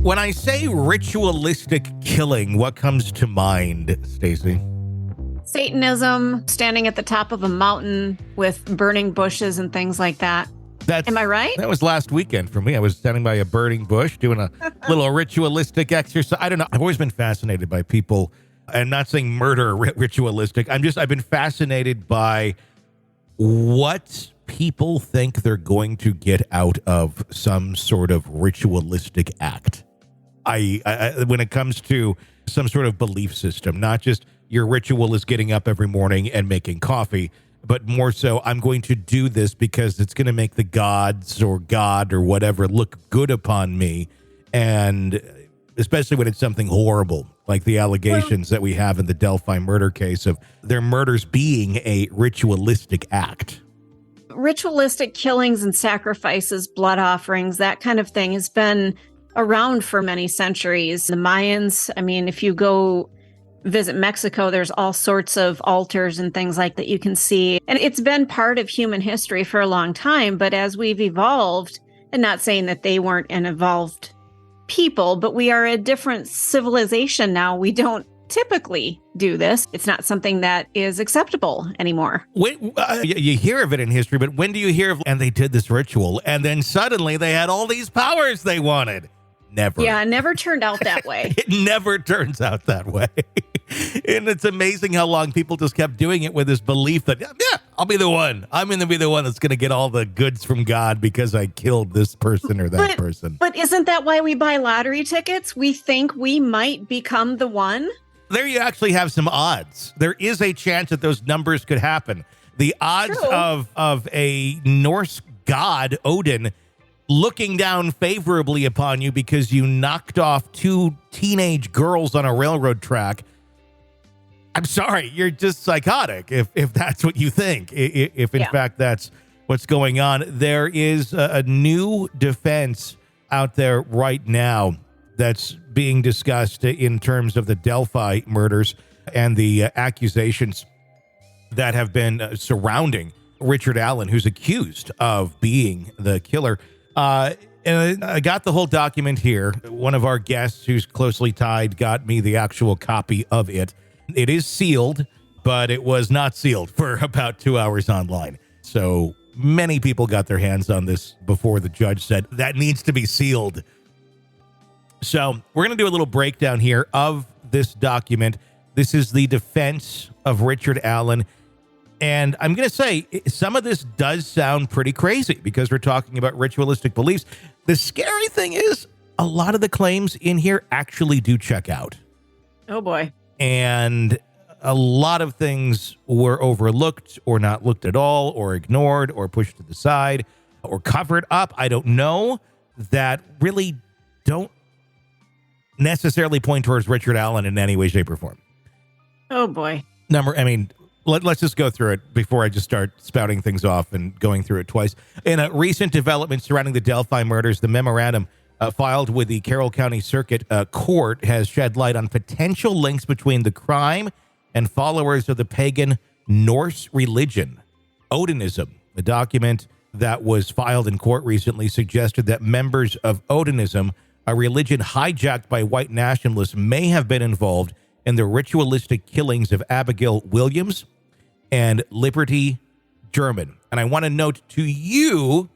When I say ritualistic killing, what comes to mind, Stacey? Satanism, standing at the top of a mountain with burning bushes and things like that. Am I right? That was last weekend for me. I was standing by a burning bush doing a little ritualistic exercise. I don't know. I've always been fascinated by people, and not saying murder ritualistic. I've been fascinated by what people think they're going to get out of some sort of ritualistic act. I when it comes to some sort of belief system, not just your ritual is getting up every morning and making coffee, but more so, I'm going to do this because it's going to make the gods or God or whatever look good upon me. And especially when it's something horrible, like the allegations that we have in the Delphi murder case of their murders being a ritualistic act. Ritualistic killings and sacrifices, blood offerings, that kind of thing has been around for many centuries. The Mayans, I mean, if you go visit Mexico, there's all sorts of altars and things like that you can see. And it's been part of human history for a long time. But as we've evolved, and not saying that they weren't an evolved people, but we are a different civilization now. We don't typically do this. It's not something that is acceptable anymore. You hear of it in history, but when do you hear of, and they did this ritual, and then suddenly they had all these powers they wanted? Never. Yeah, it never turned out that way. It never turns out that way. And it's amazing how long people just kept doing it with this belief that, yeah, I'll be the one. I'm going to be the one that's going to get all the goods from God because I killed this person or that person. But isn't that why we buy lottery tickets? We think we might become the one. There you actually have some odds. There is a chance that those numbers could happen. The odds of a Norse god, Odin, looking down favorably upon you because you knocked off two teenage girls on a railroad track. I'm sorry, you're just psychotic if that's what you think. If in fact that's what's going on. There is a new defense out there right now that's being discussed in terms of the Delphi murders and the accusations that have been surrounding Richard Allen, who's accused of being the killer. And I got the whole document here. One of our guests who's closely tied got me the actual copy of it. It is sealed, but it was not sealed for about 2 hours online. So many people got their hands on this before the judge said that needs to be sealed. So we're going to do a little breakdown here of this document. This is the defense of Richard Allen. And I'm going to say some of this does sound pretty crazy because we're talking about ritualistic beliefs. The scary thing is a lot of the claims in here actually do check out. Oh, boy. And a lot of things were overlooked or not looked at all or ignored or pushed to the side or covered up. I don't know, that really don't necessarily point towards Richard Allen in any way, shape, or form. Oh, boy. Let's just go through it before I just start spouting things off and going through it twice. In a recent development surrounding the Delphi murders, the memorandum filed with the Carroll County Circuit Court has shed light on potential links between the crime and followers of the pagan Norse religion, Odinism. The document that was filed in court recently suggested that members of Odinism, a religion hijacked by white nationalists, may have been involved in the ritualistic killings of Abigail Williams and Liberty German. And I want to note to you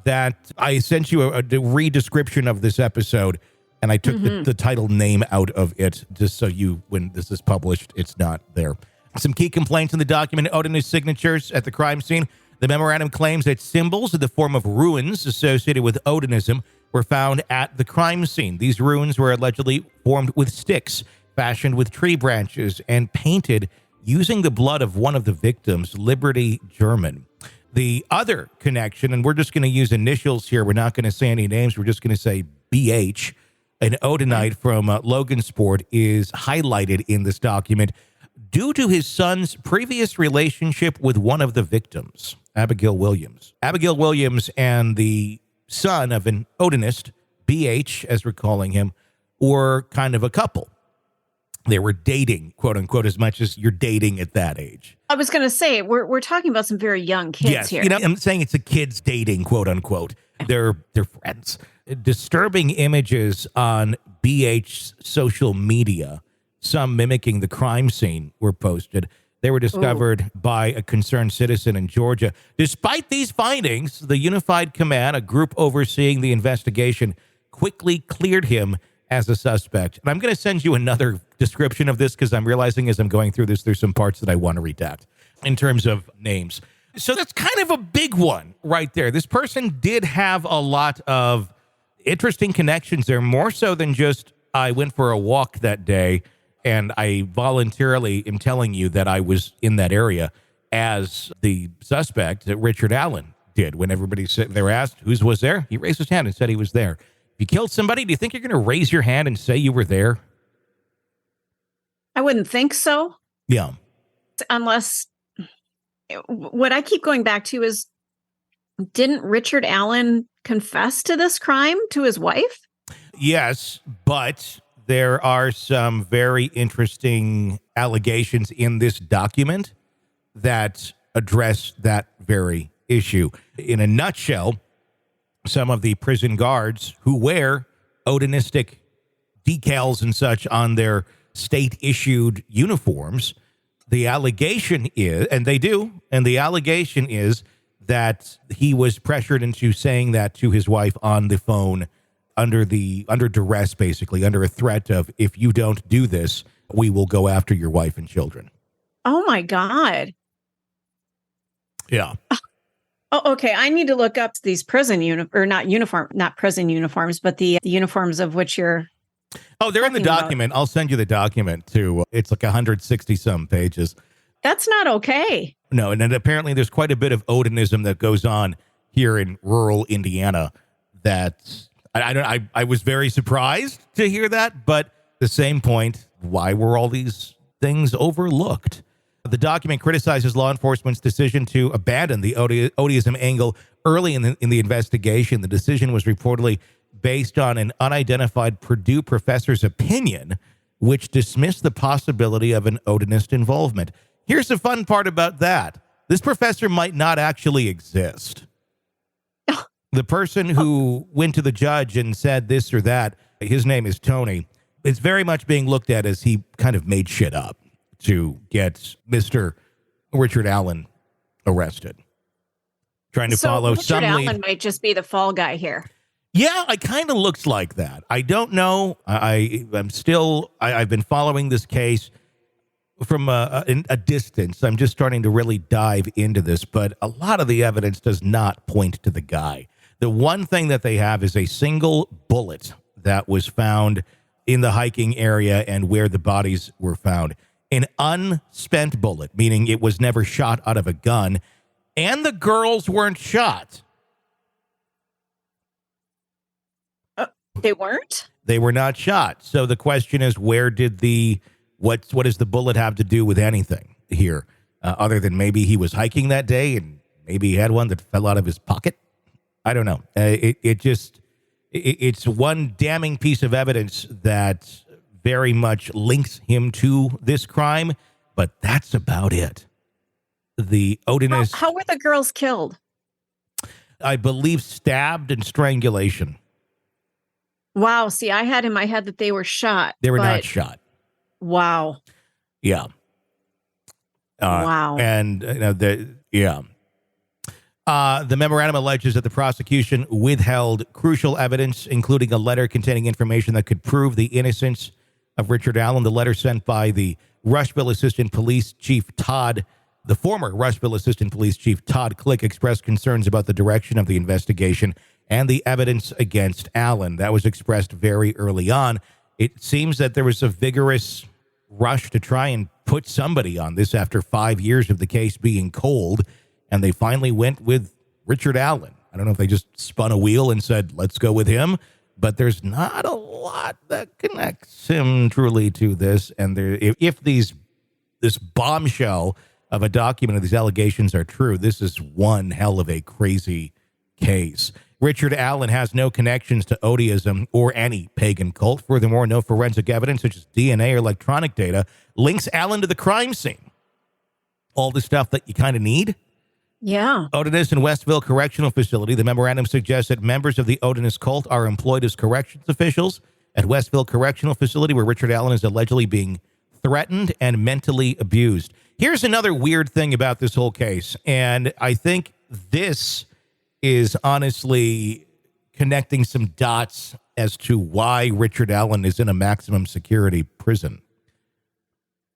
that I sent you a re-description of this episode, and I took the title name out of it just so you, when this is published, it's not there. Some key complaints in the document: Odinist signatures at the crime scene. The memorandum claims that symbols in the form of runes associated with Odinism were found at the crime scene. These runes were allegedly formed with sticks, fashioned with tree branches, and painted using the blood of one of the victims, Liberty German. The other connection, and we're just going to use initials here, we're not going to say any names, we're just going to say BH, an Odinite from Logansport, is highlighted in this document due to his son's previous relationship with one of the victims, Abigail Williams. Abigail Williams and the son of an Odinist, BH, as we're calling him, were kind of a couple. They were dating, quote unquote, as much as you're dating at that age. I was going to say, we're talking about some very young kids here. I'm saying it's a kids dating, quote unquote. They're friends. Disturbing images on BH's social media, some mimicking the crime scene, were posted. They were discovered by a concerned citizen in Georgia. Despite these findings, the Unified Command, a group overseeing the investigation, quickly cleared him as a suspect. And I'm going to send you another description of this because I'm realizing as I'm going through this, there's some parts that I want to redact in terms of names. So that's kind of a big one right there. This person did have a lot of interesting connections there, more so than just I went for a walk that day and I voluntarily am telling you that I was in that area, as the suspect, Richard Allen, did. When everybody said, they were asked who was there, he raised his hand and said he was there. If you killed somebody, do you think you're going to raise your hand and say you were there? I wouldn't think so. Yeah. Unless, what I keep going back to is, didn't Richard Allen confess to this crime to his wife? Yes, but there are some very interesting allegations in this document that address that very issue. In a nutshell, some of the prison guards who wear Odinistic decals and such on their state-issued uniforms, the allegation is, and they do, and the allegation is that he was pressured into saying that to his wife on the phone under duress, basically, under a threat of, if you don't do this, we will go after your wife and children. Oh, my God. Yeah. Oh, okay. I need to look up these prison not prison uniforms, but the uniforms of which you're. Oh, they're in the document. I'll send you the document too. It's like 160 some pages. That's not okay. No, and then apparently there's quite a bit of Odinism that goes on here in rural Indiana. That I was very surprised to hear that, but at the same point, why were all these things overlooked? The document criticizes law enforcement's decision to abandon the Odinism angle early in the investigation. The decision was reportedly based on an unidentified Purdue professor's opinion, which dismissed the possibility of an Odinist involvement. Here's the fun part about that. This professor might not actually exist. The person who went to the judge and said this or that, his name is Tony, is very much being looked at as he kind of made shit up to get Mr. Richard Allen arrested. Trying to follow some lead. Richard Allen might just be the fall guy here. Yeah, it kind of looks like that. I don't know. I've been following this case from a distance. I'm just starting to really dive into this, but a lot of the evidence does not point to the guy. The one thing that they have is a single bullet that was found in the hiking area and where the bodies were found. An unspent bullet, meaning it was never shot out of a gun, and the girls weren't shot. They weren't? They were not shot. So the question is, where did what does the bullet have to do with anything here? Other than maybe he was hiking that day and maybe he had one that fell out of his pocket? I don't know. It's one damning piece of evidence that very much links him to this crime, but that's about it. The Odinist... How were the girls killed? I believe stabbed and strangulation. Wow. See, I had in my head that they were shot. They were not shot. Wow. Yeah. Wow. And the memorandum alleges that the prosecution withheld crucial evidence, including a letter containing information that could prove the innocence of Richard Allen. The letter sent by the Rushville Assistant Police Chief the former Rushville Assistant Police Chief Todd Click, expressed concerns about the direction of the investigation and the evidence against Allen. That was expressed very early on. It seems that there was a vigorous rush to try and put somebody on this after 5 years of the case being cold, and they finally went with Richard Allen. I don't know if they just spun a wheel and said, let's go with him, but there's not a lot that connects him truly to this. And if this bombshell of a document of these allegations are true, this is one hell of a crazy case. Richard Allen has no connections to Odinism or any pagan cult. Furthermore, no forensic evidence such as DNA or electronic data links Allen to the crime scene. All the stuff that you kind of need. Yeah. Odinist and Westville Correctional Facility. The memorandum suggests that members of the Odinist cult are employed as corrections officials at Westville Correctional Facility, where Richard Allen is allegedly being threatened and mentally abused. Here's another weird thing about this whole case, and I think this is honestly connecting some dots as to why Richard Allen is in a maximum security prison.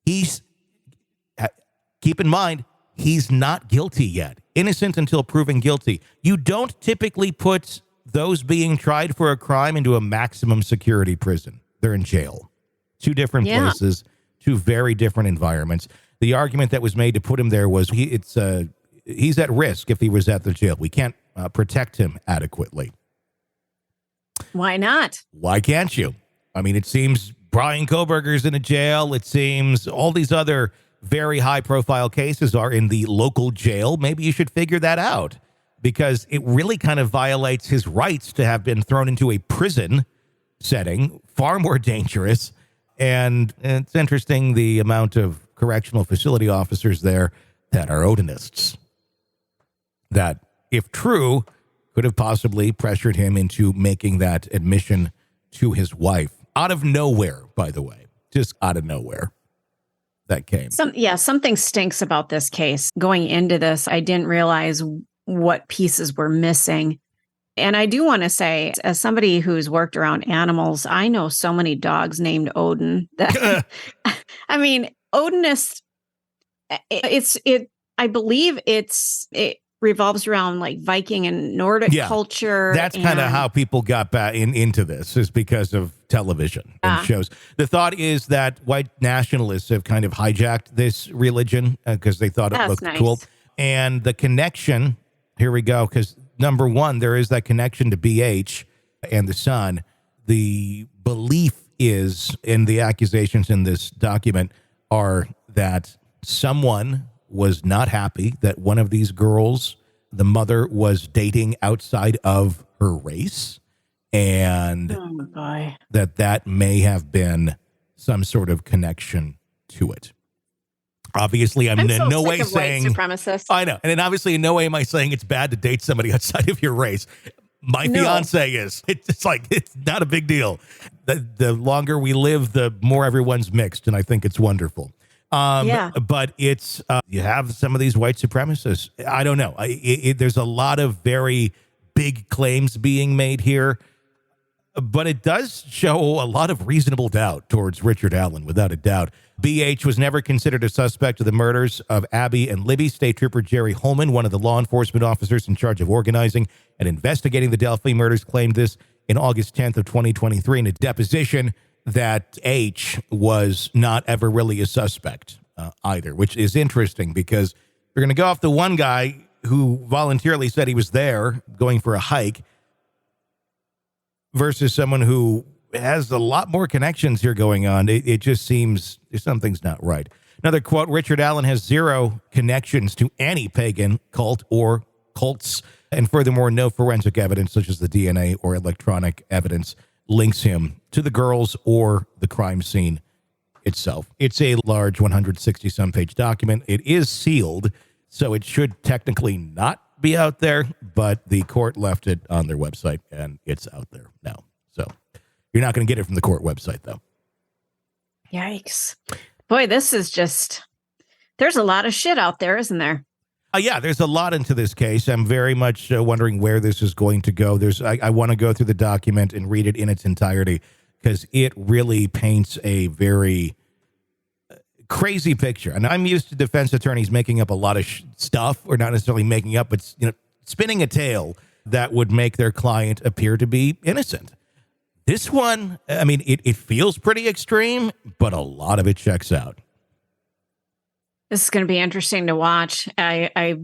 Keep in mind, he's not guilty yet. Innocent until proven guilty. You don't typically put those being tried for a crime into a maximum security prison. They're in jail. Two different places, two very different environments. The argument that was made to put him there was he's at risk if he was at the jail. We can't protect him adequately. Why not? Why can't you? I mean, it seems Brian Koberger's in a jail. It seems all these other very high-profile cases are in the local jail. Maybe you should figure that out, because it really kind of violates his rights to have been thrown into a prison setting, far more dangerous. And it's interesting the amount of correctional facility officers there that are Odinists that, if true, could have possibly pressured him into making that admission to his wife. Out of nowhere, by the way. Just out of nowhere that came. Something stinks about this case. Going into this, I didn't realize what pieces were missing. And I do want to say, as somebody who's worked around animals, I know so many dogs named Odin. That, I mean, Odinist, I believe it revolves around like Viking and Nordic culture. That's kind of how people got back into this, is because of television and shows. The thought is that white nationalists have kind of hijacked this religion because they thought it looked cool. And the connection, here we go, because number one, there is that connection to BH and the sun. The belief is, and the accusations in this document are that someone was not happy that one of these girls, the mother, was dating outside of her race, and that may have been some sort of connection to it. Obviously, I'm in no way saying supremacists. I know, and then obviously in no way am I saying it's bad to date somebody outside of your race. My fiance is. It's like, it's not a big deal. The longer we live, the more everyone's mixed, and I think it's wonderful. But it's you have some of these white supremacists. I don't know. There's a lot of very big claims being made here, but it does show a lot of reasonable doubt towards Richard Allen, without a doubt. BH was never considered a suspect of the murders of Abby and Libby. State Trooper Jerry Holman, one of the law enforcement officers in charge of organizing and investigating the Delphi murders, claimed this in August 10th of 2023 in a deposition, that H was not ever really a suspect either, which is interesting because we're going to go off the one guy who voluntarily said he was there going for a hike versus someone who has a lot more connections here going on. It just seems something's not right. Another quote, Richard Allen has zero connections to any pagan cult or cults, and furthermore, no forensic evidence such as the DNA or electronic evidence links him to the girls or the crime scene itself. It's a large 160-some page document. It is sealed, so it should technically not be out there, but the court left it on their website, and it's out there now. So you're not going to get it from the court website, though. Yikes. Boy, this is just, there's a lot of shit out there, isn't there? Yeah, there's a lot into this case. I'm very much wondering where this is going to go. I want to go through the document and read it in its entirety because it really paints a very crazy picture. And I'm used to defense attorneys making up a lot of stuff, or not necessarily making up, but spinning a tale that would make their client appear to be innocent. This one, I mean, it feels pretty extreme, but a lot of it checks out. This is going to be interesting to watch. I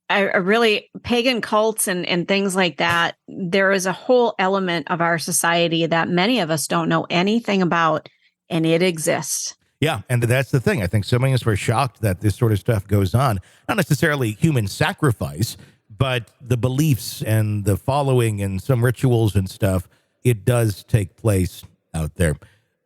really, pagan cults and things like that, there is a whole element of our society that many of us don't know anything about, and it exists. Yeah, and that's the thing. I think so many of us were shocked that this sort of stuff goes on. Not necessarily human sacrifice, but the beliefs and the following and some rituals and stuff, it does take place out there.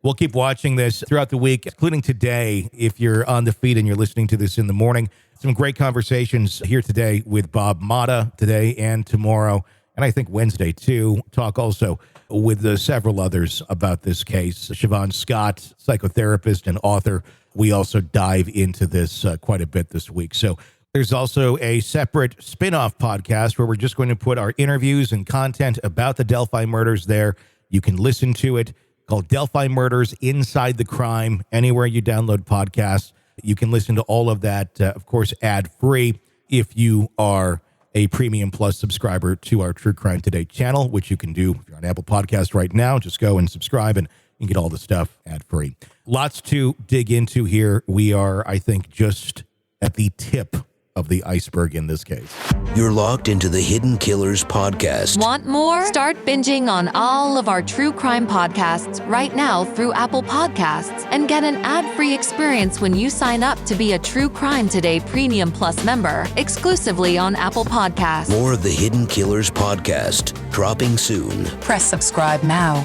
We'll keep watching this throughout the week, including today. If you're on the feed and you're listening to this in the morning, some great conversations here today with Bob Motta today and tomorrow, and I think Wednesday too. Talk also with several others about this case. Siobhan Scott, psychotherapist and author. We also dive into this quite a bit this week. So there's also a separate spin-off podcast where we're just going to put our interviews and content about the Delphi murders there. You can listen to it, called Delphi Murders Inside the Crime, anywhere you download podcasts. You can listen to all of that, of course, ad-free if you are a Premium Plus subscriber to our True Crime Today channel, which you can do if you're on Apple Podcasts right now. Just go and subscribe and you get all the stuff ad-free. Lots to dig into here. We are, I think, just at the tip of the iceberg in this case. You're locked into the Hidden Killers podcast. Want more? Start binging on all of our true crime podcasts right now through Apple Podcasts and get an ad-free experience when you sign up to be a True Crime Today Premium Plus member exclusively on Apple Podcasts. More of the Hidden Killers podcast dropping soon. Press subscribe now.